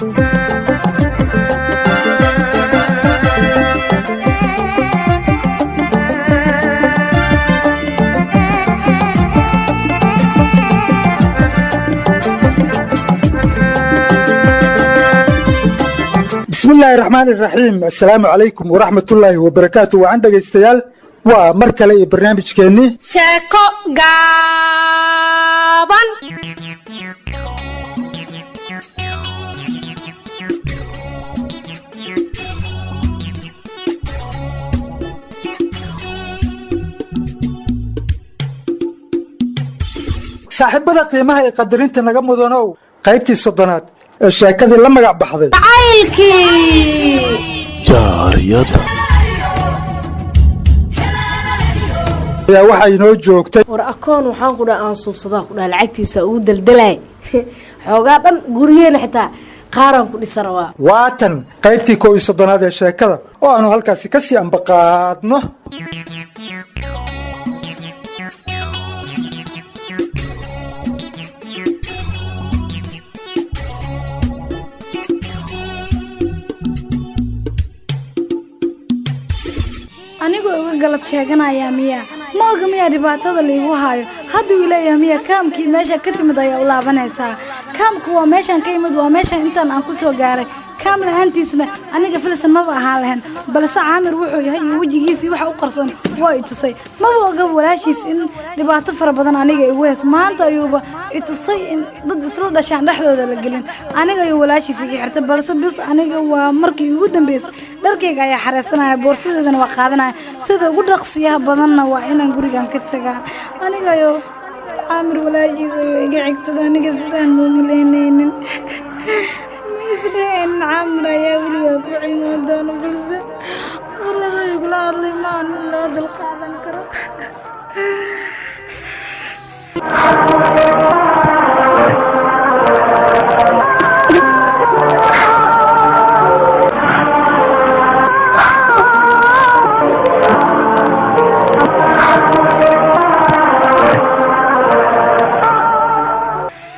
بسم الله الرحمن الرحيم السلام عليكم ورحمة الله وبركاته وعندك استيال ومركلي برنامج كيني شاكو غابان صاحبنا قيمها يقدرين تنقم دونو قيبتي الصدنات الشاكذي لما قاعد بحضي عيلكي جاريدا يا waxay noo joogtay war akoon waxaan ku dhahay aan suubsadaa ku dhahay lacagtiisa ugu daldalay xoogaa dhan gurigeena xitaa qaaran ku dhisarwaa waatan qaybtii 11aad ee sheekada oo aanu halkaasi ka sii ambaqaadno anigu uga galad sheeganaya miya ma oga miya dhibaatada liigu haayo hadduu ileeyahay miya kaamkii meesha ka timid ayaa u laabanaysaa kaamku waa meeshaan ka imid waa meeshaan intaan aan ku soo gaaray kaam lahaantiisna aniga filsan maba ahaan lahayn balse caamir wuxuu yahay iyo wejigiisii waxa u qarsoon waa i tusay maba oga walaashiis in dhibaato fara badan aniga igu hees maanta ayuuba i tusay in dad isla dhashaan dhexdooda la gelin aniga iyo walaashiis iga xirtay balse bis aniga waa markii ugu dambeysay dharkayga ayaa xareysanaya boorsadeedana waa qaadanaya sida ugu dhaqsiyaha badanna waa inaan gurigan ka tagaa aniga iyo caamir walaashiis iga xigtada aniga sidaan muumileynaynin isdheen caamir ayaa weligaa ku cilmoo doono balse wallahi igula hadlay maan loo dulqaadan karo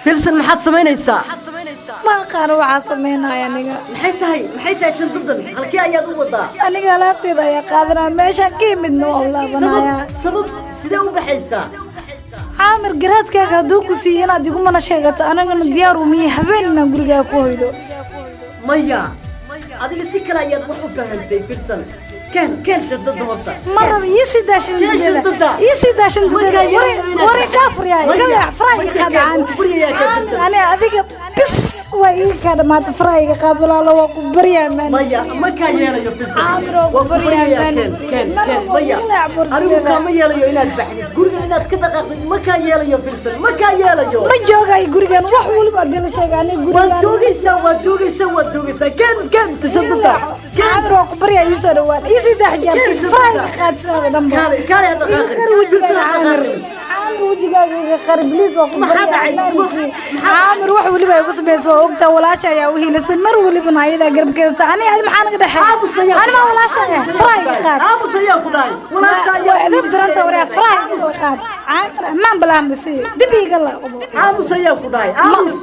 filsan maxaad samaynaysaa ma aqaan waxaa sameynaya aniga maxay tahay shandadan halkee ayaad u wadaa aniga alaabteeda ayaa qaadanaya meeshaan ka imidna waa u laabanaya sabab sidee u baxaysaa caamir garaadkaaga hadduu ku siiyo inaad igu mana sheegato anagana diyaar umiye habeen inaan gurigaa ku hoydo maya adiga si kale ayaad wax u fahantay filsan كان شدد هورتا مرة يسيدا شنددة يسيدا شنددة وري كافر يا قبل فراي قاد عن أنا أذيك بس وإيه كذا ما تفراي قاد ولا لا وقبريا من ميا ما كان يلا يفلس وقبريا من كان ميا أنا كم يلا يناد بحني قولنا يناد كذا ما كان يلا يفلس ما كان يلا يو ما جوجا يقولون وحول بعدين شغالي يقولون وتوجي سا كان تشدد كان وقبريا يسوي وان يسيدا حجار فراي قاد سنة دمبا كان عامر وجهك قرب ليس وقبريا عامر وح ولي بقى يقص بيس وقت ولا شيء وهي لسمر ولي بنايدا قرب كذا أنا هذا محنك دحين أنا ما ولا شيء فراي قاد أبو سيا كداي ولا شيء إذا بدرنت ورا فراي قاد ما بلام بس دبي قال أبو سيا كداي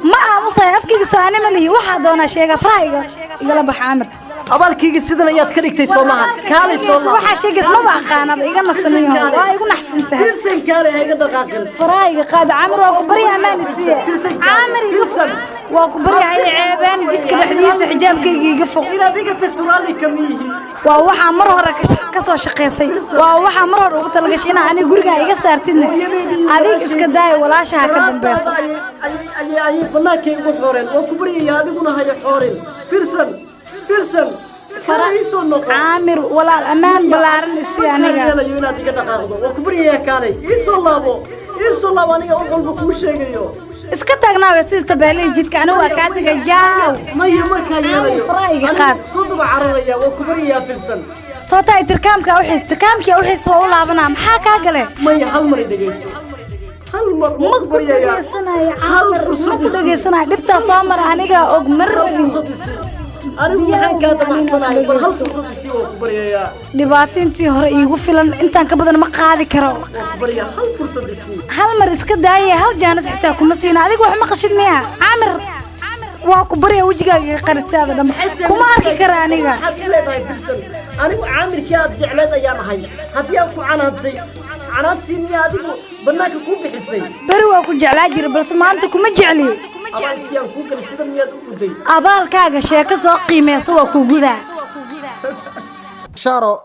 ما أبو سيا أفكي سؤالي ملي واحد دونا شيء فراي قال بحامر abaalkayga sidan ayaad ka dhigtay Soomaaliya kaalay Soomaaliya waxa sheegay ma baqaana iga nasanayo waa igu naxsantahay filsan kaalay iga dhaqaaqin faraayga qaad caamir waa ku bari amaanisiye caamir filsan waa ku bari ay ceebaan jidka dhexdiisa xijaabkayga iga foq inaad iga tagturaali kamiyi waa waxa mar hore ka soo shaqeysay waa waxa mar hore ugu talagashay in aan guriga iga saartidna adig iska daay walaashaha ka dambayso ay banaakay ugu xoreen waa ku bari adiguna hayo xoreen filsan عامر ولا الأمان بلارن السيانية يلا يونات يقدر قاعدة وكبري يا كاني إيصلابو أنا أقول بكل شيء يو اسكتنا بس تبالي جد كانوا وكاتك جاو ما كان يلا يو فرايق قاد صدق عربية وكبري يا فلسن صوتا تركامك أوحس ولا بنا محاكا قلي ما هالمر دقيسو هالمر مكبري يا هالمر سنة لبتا صامر عنيقا أقمر أنا waxaan ka damacsanahay bal hal fursad si oo ku bariyaa dhibaatintii hore iigu filan intaan ka badan ma qaadi karo bariyaa hal fursad si hal mar iska daayay hal jaanis xitaa kuma siina adiga wax ma qashid miya caamir waa ku barya wajigaaga qarisaada dham kuma arki kara aniga maxaad i leedahay filsan anigu caamirkii aad jecleed ayaan ahay haddii aan ku canaantay canaantii miyaa adigu bannaanka kuu bixisay beri waa ku jeclaa jira balse maanta kuma jecli abaalkii aan kuu galay sida miyaad u guday abaalkaaga sheeko soo qiimeysa waa ku gudaa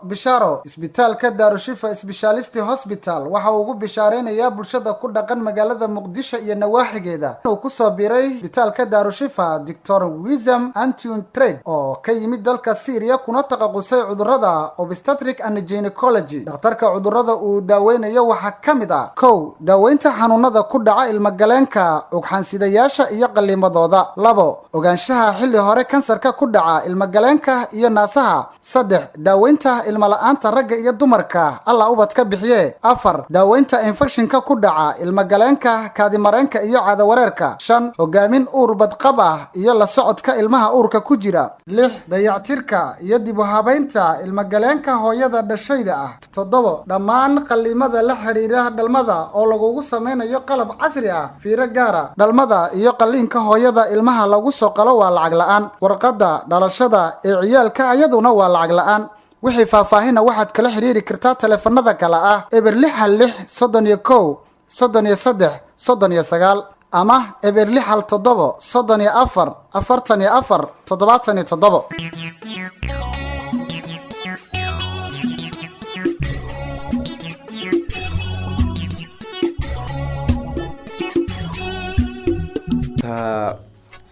bisharo isbitaalka daarushifa isbishaalisti hosbital waxa uu ugu bishaareynaya bulshada ku dhaqan magaalada muqdisho iyo nawaaxigeeda uu ku soo biiray isbitaalka daarushifa Dr. Wisam Antiun Trade oo ka yimid dalka Syria kuna taqasusay cudurrada obstetric and gynecology dhakhtarka cudurrada uu daaweynayo waxa kamid ah kow daaweynta xanuunada ku dhaca ilma galeenka ugxansidayaasha iyo qaliimadooda labo ogaanshaha xilli hore kansarka ku dhaca ilma galeenka iyo naasaha saddex daaweynta ilma la'aanta ragga iyo dumarka alla ubadka bixiye afar daaweynta infectionka ku dhaca ilma galeenka kaadi mareenka iyo caado wareerka shan hogaamin uur badqab ah iyo la socodka ilmaha uurka ku jira lix dayactirka iyo dib u habaynta ilma galeenka hooyada dhashayda ah toddobo dhammaan qaliimada la xiriira dhalmada oo lagugu sameynayo qalab casri ah fiiro gaara dhalmada iyo qaliinka hooyada ilmaha lagu soo qalo waa lacag la'aan warqadda dhalashada ee ciyaalka ayaduna waa lacag la'aan wixii faahfaahina waxaad kala xiriiri kartaa taleefanada kale ah eber 6 31 33 ama eber 6 7 34 44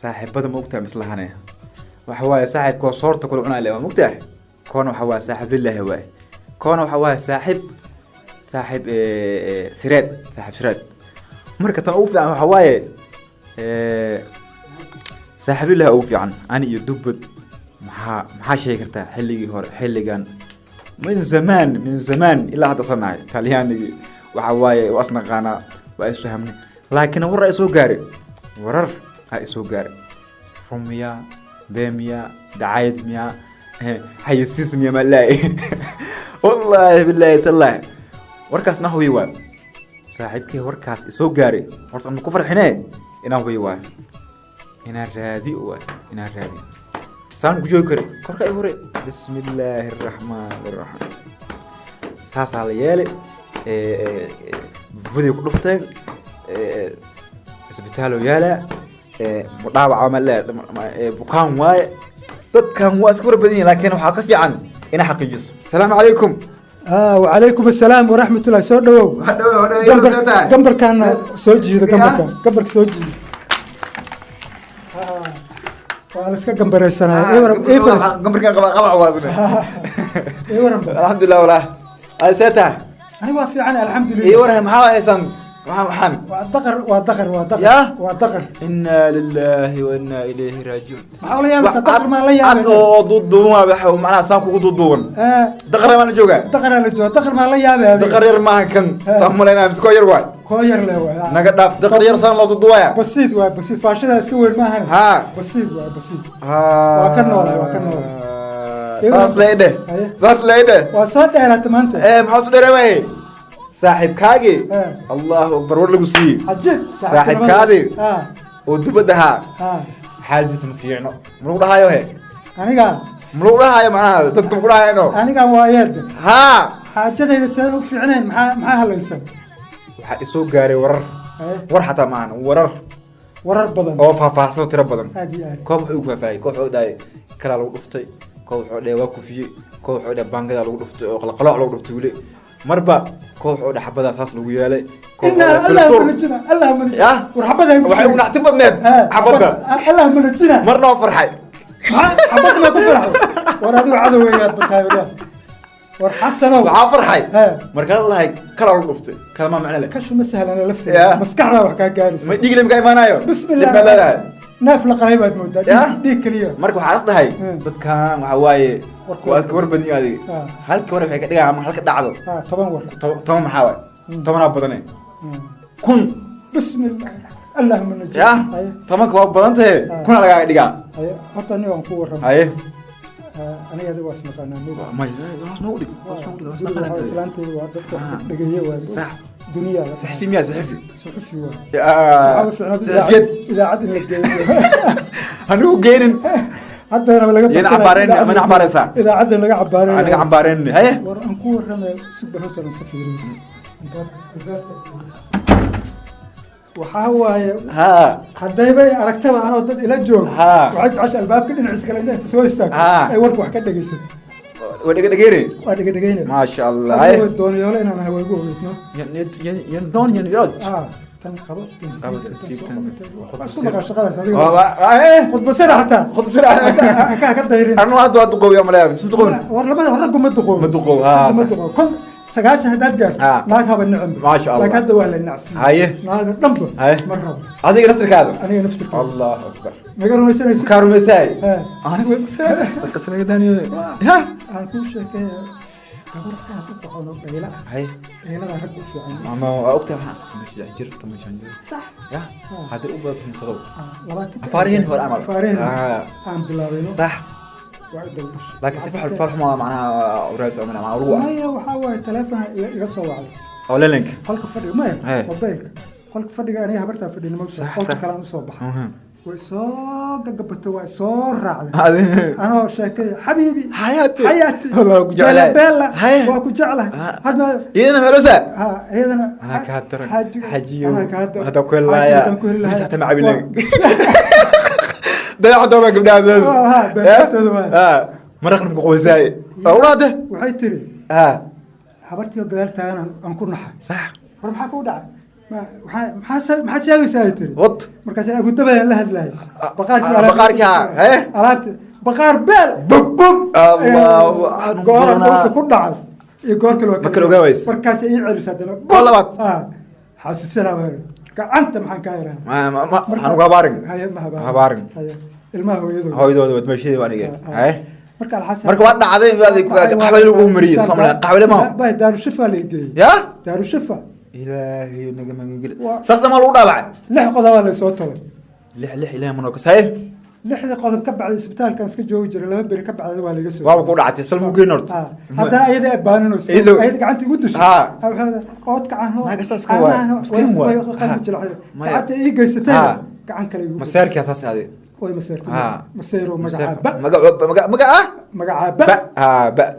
saaxiibada ma ogtahay mislahane waxa waaye saaxiibkoo soorta kula cunaa leeyahay ma ogtahay كون وحوا صاحب الله هواي كون وحوا صاحب سراد صاحب سراد مركة أوفي عن حواي صاحب الله أوفي عن أنا يدب محا شيء كرتا حلي كان من زمان إلا هذا صناعي كالياني وحواي وأصلا غانا وأسفهمني لكن ورا إسو قاري ورر هاي إسو قاري رمية بيمية دعايد مية حي السيسم يا ملاي والله بالله تالله وركاس نحوي واب صاحبك وركاس اسو غاري ورت ان كفر حنين انا هوي واب انا رادي واب انا رادي سان كجوي كره كركا هوري بسم الله الرحمن الرحيم ساس على يالي بدي كدفتين اسبيتالو يالا مداوع عمل بكان واي كان هو أذكر بدين لكن هو حقيقي عن إنا حقيقي السلام عليكم وعليكم السلام ورحمة الله سودو قبل كان سوجي قبل سوجي وعلى قبل السنة قبل كان قبع وازنه الحمد لله ولا أسيتها أنا وافي عنها الحمد لله إيه ورهم حوا إنسان محمد والدقر إنا لله وإنا إليه راجعون محاول يا بس الدقر ما لا يا عدو ضدو ما بحو معنا سامكو ضدون دقر ما نجوجا دقر ما لا يا دقر ير ما كان سامو لنا بس كوير واي كوير له واي نقدر دقر ير سام لا ضدو واي بسيط فاشل اسكوير ما هن ها بسيط وكان نور ساس ليده وصاد ديرت مانته محوس ديرواي صاحب كاجي الله أكبر ولا قصي صاحب كاجي ودبدها حال جسم فيعنو ملوك ده هاي أنا ملوك ده هاي معاه تذكر كل هاي إنه أنا وايد ها حاجة هي سالو فيعنين مع هالإنسان يسوق جاري ور حتى معنا ورر بدن أو فافاسو ترى بدن هذه كوب حوك فاي كوب حوك داي كلا لو دفتي كوب حوك داي واقف فيه كوب حوك داي بانجا لو دفتي أو قلق لو دفتي ولي مربا كوح وده حبذا أساس لو يالي الله من الجنة ورحبذا وحيو نعتبر نب حبذا الله من الجنة مرنا فرحي حبذا ما تفرحوا ورادو عدويات بتاعنا ورحسنوا فرحي مركز الله كلا لفتي كلا ما معنى لك كشف مسهل أنا لفتي مسكعنا وحكا جالس ما يجي لي مكاي مانايو بسم الله نافلة قريبة تموت ديك اليوم مركو حاصل هاي بدكان وحواي وأذكر بني هذه هل كورة في كده عم هل كده عضو طبعا محاول طبعا أبداني كن بسم الله من الجنة طبعا كواب بدانته كن على قاعد دقا أرتني وانكور رم أيه أنا هذا واسمه أنا ما يلاش نقولك إسلامتي وعدتك دقيقة صح دنيا صحفي ميا صحفي صحفي واحد صحفيات إذا عدنا الجيم هنو جيرن حتى أنا بلقى ين عبارين من عبارين سا إذا عدنا لقى عبارين أنا عبارين هاي ورأنكور رمى سب الهوتل نصفي وحاول ها hadday bay aragtaba anoo dad ila joog ها waxaad casha albaabka dhinaciisa kale inta soo istaag ay warku wax ka dhageysato ودقة دقيري waa dhagdhageyna ما شاء الله هاي dooniyoole inaan hawa igu ogeydno يندون ينرد tan qabo قبل تسيب isku maqal shaqadaas adiga khudba sara hataa خذ بسرعة ka dayrin أنا هاد واد قوي يا ملاهم شو تقول war labada hore guma duqo ما تقول ها صح kon sagaashan haddaad gaarto naag haba nicam ما شاء الله laakiin hadda waa la nacsi هاي naaga dhanba هاي ma rabo هذيك نفسك هذا aniga naftirka الله أكبر naga rumaysanaysa كارو مساي ها أنا قلت بس كسر داني ها aan kuu sheekeeya gabar aad u qoxoon oo dhayla ah هاي dhaylada rag u fiican ما أختي مش جرب مش جرب صح يا هذا أبغى تنتظر labaatan أفارين هو العمل أفارين. aan bilaabayno صح waa u dalbashay لكن سفح الفرح ما معناها أوراس أو معناها روح maya waxaa waaye teleefon iga soo wacday أو لينك qolka fadhiga maya Hey. mobaylka qolka fadhiga aniga habartaa fadhina mogta Sax, qolka sax. kale aan usoo baxay way soo gagabato waa soo raacday هذه anoo sheekay xabiibi حياتي xayaati والله كجعلها beela هاي waa ku jeclahay hadma إذا مهروسة ha iyadana أنا كهتر حاجي حجي أنا كهتر هذا كل يا كل بس حتى مع بينك ده يعطوا لك بدأ ها beertooda waa ها مرق من قوزاي أولاده waxay tiri ها habartii oo gadaal taagan aan ku naxay صح war maxaa ku dhacay maxaad sheegaysaa ay tiri وط markaas abudabayaan la hadlahay بقارك ها alaabta baqaar beel بوب بوب الله goora dhulka ku dhacay iyo goor kale Ma kala ogaawaysa. markaas ay celis hadana Goor labaad. xasisana baa gacanta maxaan ka yiraahdaa ما أنا قابارن haya ma Habaarin. haya ilmaha hooyadooda هاي دود بتمشي وأنا جاي هاي marka alxasan مركب واحد عادين قحوة لو مريض صمنا قحوة ما baa daaru shifa la geeyay يا daaru shifa إلهي نجم نقول صار ما الأولى بعد lix qodob la soo tolay لح إلهي منوكس هاي lixda qodob ka bacday isbitaalkan iska joogi jiray laba beri ka bacday waa laga soo وابا كود عتي سلمو جينورد haddana ayada ay baaninayso Iyadoo- ayada gacanta igu dishay Ha. oodka caano Naga saas ka waay. Muslim waay. Maya. gacanta ii geysatay Ha. gacan kale igu مسارك أساس هذه way maseertay Ha. maseyro magacaaba مقع magacaaba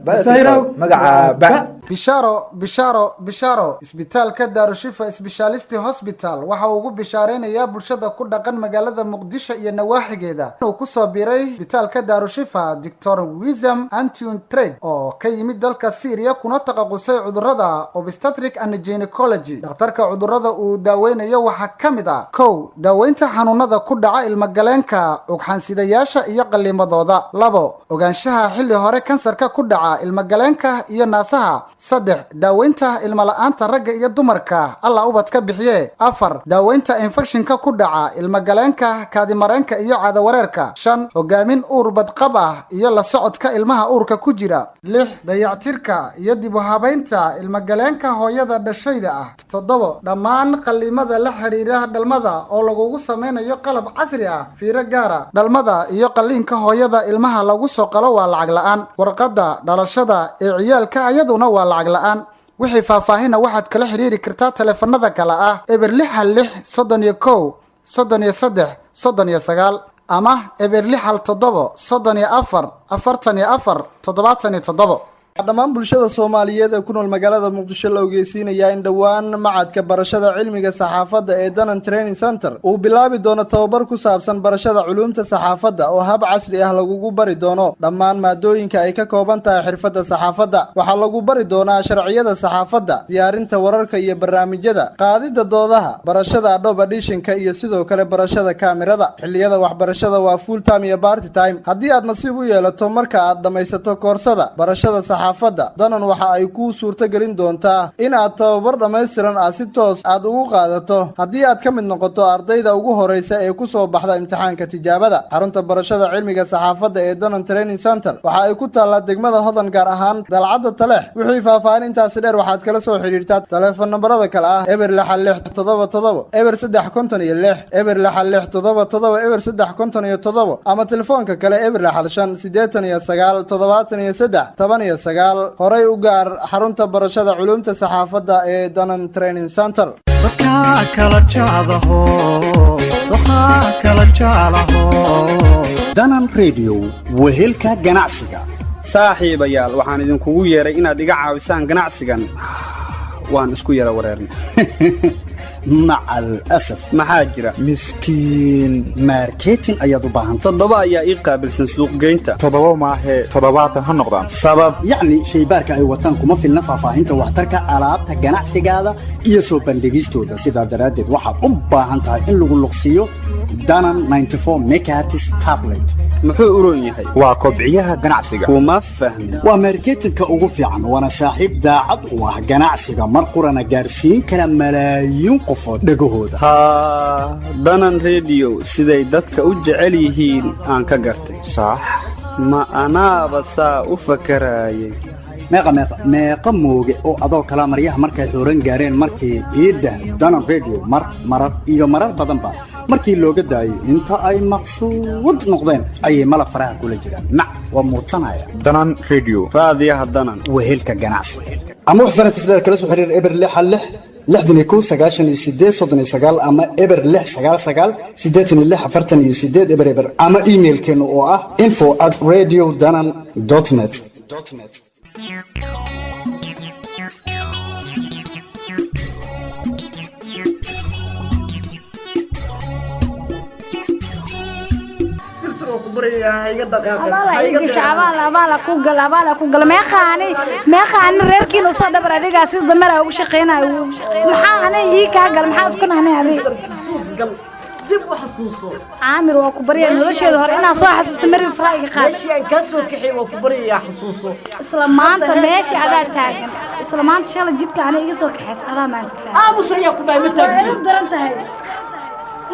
مسيرو مقع bishaaro bishaaro bishaaro isbitaalka daarushifa isbishaalisti hosbital waxa uu ugu bishaareynayaa bulshada ku dhaqan magaalada muqdisho iyo nawaaxigeeda inuu kusoo biiray isbitaalka daarushifa doctor wisam antion trade oo ka yimid dalka syria kuna taqaqusay cudurrada obstetric and gynecology dhakhtarka cudurrada uu daaweynayo waxaa ka mid ah kow daaweynta xanuunada ku dhaca ilmagaleenka ugxansidayaasha iyo qalliimadooda labo ogaanshaha xilli hore kansarka ku dhaca ilmagaleenka iyo naasaha saddex daaweynta ilmala'aanta ragga iyo dumarka allah ubadka bixiye afar daaweynta infekshinka ku dhaca ilmagaleenka kaadimareenka iyo caadawareerka shan hogaamin uur badqab ah iyo la socodka ilmaha uurka ku jira lix dayactirka iyo dib u habaynta ilmagaleenka hooyada dhashayda ah toddobo dhammaan qalliimada la xiriira dhalmada oo lagugu sameynayo qalab casri ah fiiro gaara dhalmada iyo qalliinka hooyada ilmaha lagu soo qalo waa lacag la-aan warqadda dhalashada ee ciyaalka ayaduna waa lacag la-aan wixii faahfaahina waxaad kala xiriiri kartaa taleefanada kale ah eber lix hal lix soddon iyo kow soddon iyo saddex soddon iyo sagaal ama eber lix hal toddobo soddon iyo afar afartan iyo afar toddobaatan iyo toddobo dhammaan bulshada soomaaliyeed ee ku nool magaalada muqdisho la ogeysiinayaa in dhowaan macadka barashada cilmiga saxaafadda ee danan training center uu bilaabi doono tababar ku saabsan barashada culuumta saxaafadda oo hab casri ah lagugu bari doono dhammaan maadooyinka ay ka kooban tahay xirfadda saxaafadda waxaa lagu bari doonaa sharciyada saxaafadda diyaarinta wararka iyo barnaamijyada qaadidda doodaha barashada adobe editionka iyo sidoo kale barashada kaamirada xilliyada waxbarashada waa full time iyo party time haddii aad nasiib u yeelato marka aad dhammaysato koorsada barashada danan waxa ay kuu suurto gelin doontaa in aad tababar dhammaystiran ah si toos aad ugu qaadato haddii aad ka mid noqoto ardayda ugu horeysa ee ku soo baxda imtixaanka tijaabada xarunta barashada cilmiga saxaafadda ee danan training center waxa ay ku taallaa degmada hodan gaar ahaan dalcadda taleex wixii faahfaahin intaasi dheer waxaad kala soo xidhiirtaa taleefon nambarada kale ah eber lixal lix toddoba toddoba eber saddex konton iyo lix eber lixal lix toddoba toddoba eber saddex konton iyo toddoba ama telefoonka kale eber lixal shan siddeetan iyo sagaal toddobaatan iyo saddex toban iyo sagaal horay u gaar xarunta barashada culuumta saxaafadda ee Danan Training Center. Danan Radio wehelka ganacsiga. Saaxiibayaal waxaan idinkugu yeeray inaad iga caawisaan ganacsigan. Waan isku yara wareernay. macal asaf maxaa jira miskiin marketing ayaad u baahan toddoba ayaa ii qaabilsan suuq geynta toddoba maahe toddobaatan ha noqdaan sabab yacni shaybaarka ay wataan kuma filna faahfaahinta waxtarka alaabta ganacsigaada iyo soo bandhigistooda sidaa daraaddeed waxaad u baahan tahay in lagu luqsiiyo Danan 94 Megahertz tablet muxuu u roon yahay waa kobciyaha ganacsiga kuma fahmin waa marketingka ugu fiican wana saaxiib daacad u ah ganacsiga mar qurana gaarsiin kara malaayiin qofood dhagahooda ha Danan Radio siday dadka u jecel yihiin aan ka gartay sax ma anaaba saa u fakarayay meeqa mooge oo adoo kala maryaha markay xooran gaareen markii ciidda Danan Radio marar badanba markii looga daayay inta ay maqsuud noqdeen ayay malab faraha kula jiraan waa muutanaya Danan Radio raadiyaha Danan wehelka ganacsi ama waxaan tisbeer kala soo xiriir eber 66 ama eber 699 eber ama emailkeenu oo ah info@radiodanan.net meeqaani reerkiina soo dhabar adiga si damar ugu shaqeynayo maxaa anay ii ka gal maxaa isku nahnay adiga dib u xasuuso Aamir waa ku bariyaa nolosheeda hore inaa soo xasuusto marin faraaga qaad meeshii ay ka soo kaxay waa ku bariyaa xasuuso isla maanta meeshii adaa taagan isla maanta shalay jidka anay iga soo kaxays adaa maanta taagan aamus ayaa ku dhahay ma taagin daran tahay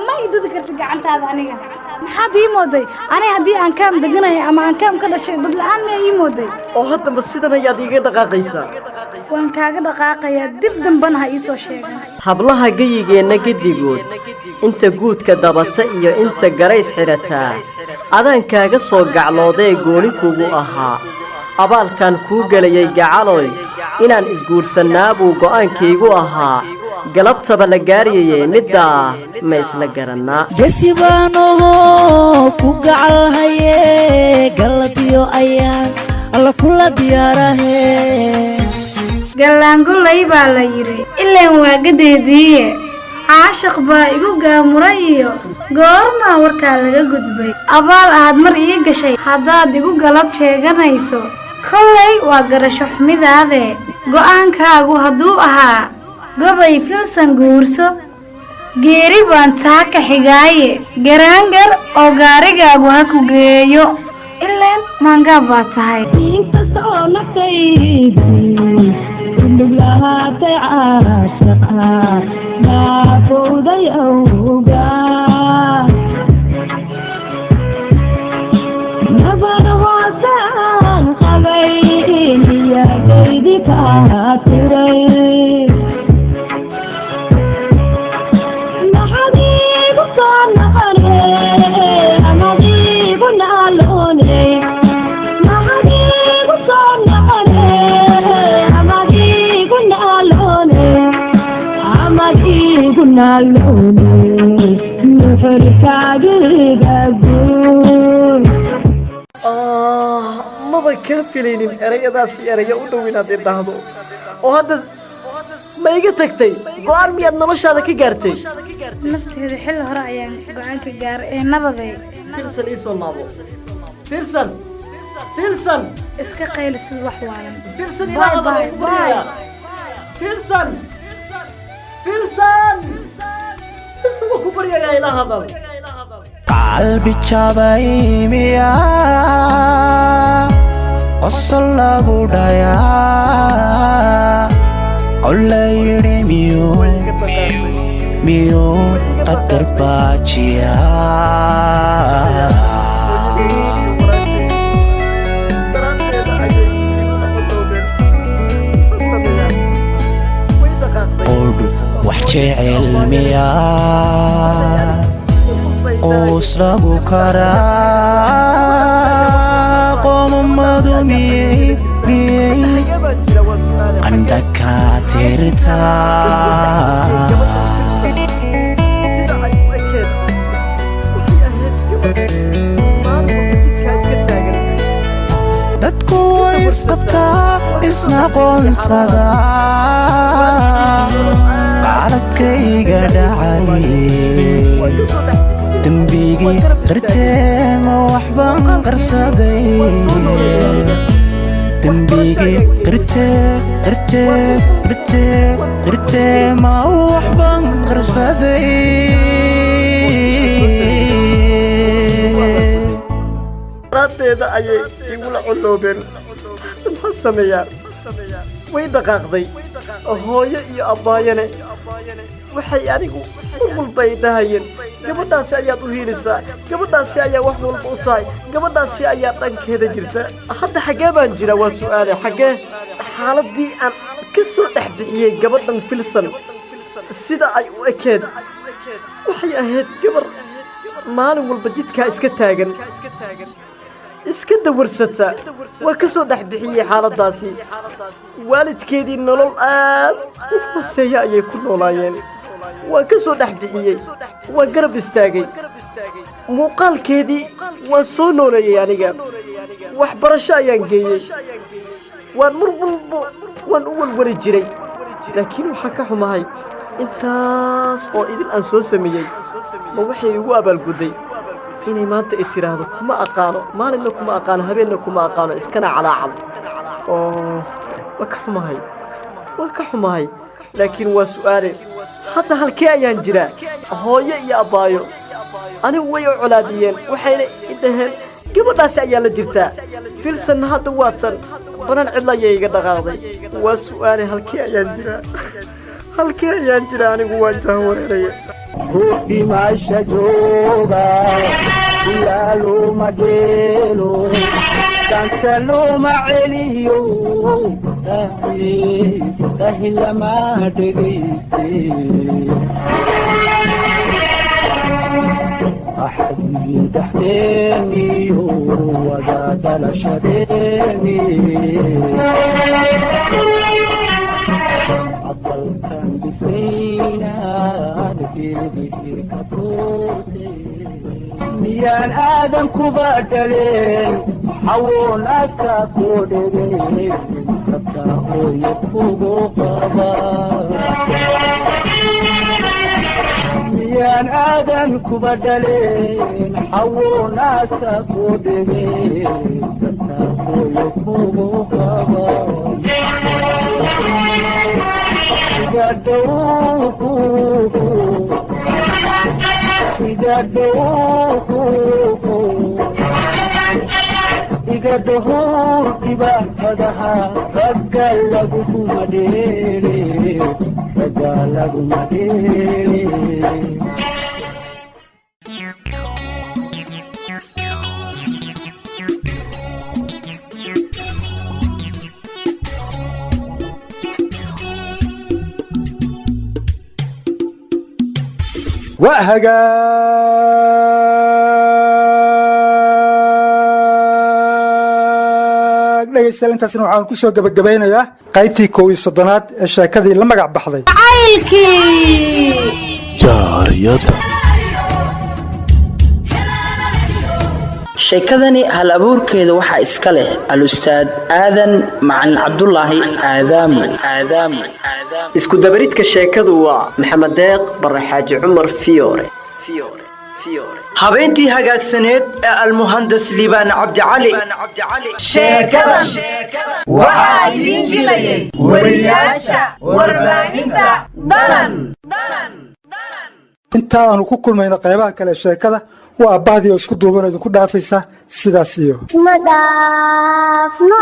ma idudi karti gacantaada aniga maxaad ii mooday aniga haddii aan kaam deganahay ama aan kaam ka dhashay dad la'aan ma ii mooday oo haddaba sidan ayaad iiga dhaqaaqaysaa waan kaaga dhaqaaqayaa dib dambana ha ii soo sheegan hablaha gayigeenna gedigood inta guudka dabata iyo inta garays xidhataa adaan kaaga soo gacloodee gooni kugu ahaa abaalkan kuu gelayay gacaloy inaan isguursannaa buu go'aankaygu ahaa galabtaba la gaariyay middaa ma isla garannaa gesibaanoho ku gacal haye galadiyo ayaan alla kula diyaarahe galaangolay baa la yiri ilaan waa gadeediye caashaq baa igu gaamuray iyo goorma warkaa laga gudbay abaal aad mar ii gashay haddaad igu galad sheeganayso kollay waa garasho xumidaade go'aankaagu hadduu ahaa gobay filsan guurso geeri baan taa ka xigaaye garaangar oo gaarigaagu ha ku geeyo ilaan maangaa baa tahay inkastoo naftaydi udhuglahaatay caashaqa naafowday awga nabar hoosaan qabay niyadaydi kaa tiray maba kaa filaynin erayadaasi erayo u dhow inaad idhaahdo oo hadda ma iga tagtay go'aan miyaad noloshaada ka gaartay nafteeda xilli hore ayaan go'aan ka gaaray ee nabaday filsan ii soo laabo filsan iska qayli sida wax waalan filsan ilaa hadal ku baraya filsan waa ku baryayaa ilaa hadal qalbi jabay miya qosol lagu dhayaa qolayri miyo qadar baajiya wax jecel miya qoos lagu karaa qomamadu miyay dakatirta dadku way isqabtaa isna qoonsada qaladkayga dhacay dembigii dartee ma waxbaan qarsaday dembigii dartee ma waxbaan qarsaday raadeeda ayay igula coloobeen maxaa sameeyaan way dhaqaaqday hooyo iyo abbaayane waxay anigu walbay dhahayeen gabadhaasi ayaad u hiilisaa gabadhaasi ayaa wax walba u tahay gabadhaasi ayaa dhankeeda jirta hadda xaggee baan jira waa su'aale xaggee xaaladii aan ka soo dhex bixiyey gabadhan filsan sida ay u ekeed waxay ahayd gabar maalin walba jidkaa iska taagan iska dawarsata waa ka soo dhex bixiyey xaaladaasi waalidkeedii nolol aad u hooseeya ayay ku noolaayeen waa ka soo dhex bixiyey waa garab istaagay muuqaalkeedii waan soo nooleeyey aniga waxbarasho ayaan geeyey waan mar walba waan u walwali jiray laakiin waxaa ka xumahay intaas oo idin aan soo sameeyey ma waxay igu abaalgudday inay maanta ay tiraahdo kuma aqaano maalinna kuma aqaano habeenna kuma aqaano iskana calaacal oo waa ka xumahay laakiin waa su'aale hadda halkee ayaan jiraa hooyo iyo abbaayo anigu way u colaadiyeen waxayna i dhaheen gabadhaasi ayaa la jirtaa filsanna hadda waatan banan cidla ayay iga dhaqaaqday waa su'aale halkee ayaan jiraa anigu waan jahwareeraya ruuxi maasha jooga ilaa looma dheelo danta looma celiyo dahi lama dhegayste axadii dhaxdeeniyo wada dhalashadeeni aqalkan bisaynaad geedigirka tuurte miyaan aadan kuba dhaleen xawoon aska ku dhegay rabtaa hooyo kugu qaba miyaan aadan kuba dhaleen xawoon aska ku dhegay rabtaa hooyo kugu qaba iga dahoor dhibaatadaha ragga laguma dheere وهجاك dhegaystayaal intaasina waxaan ku soo gabagabeynayaa qaybtii 11aad ee sheekadii la magac baxday jaariyada sheekadani hal abuurkeeda waxaa iska leh al-ustaad aadan macalin cabdulaahi aadaami isku dabaridka sheekadu waa maxamed deeq bare xaaji cumar fiyoore habeentii hagaagsaneed ee almuhandas liibaan cabdicali sheekada waxaa idiin jilayay wariyaasha warbaahinta danan inta aanu ku kulmayno qaybaha kale sheekada waa bahdii oo isku duuban idinku dhaafaysa sidaas iyo ma dhaafno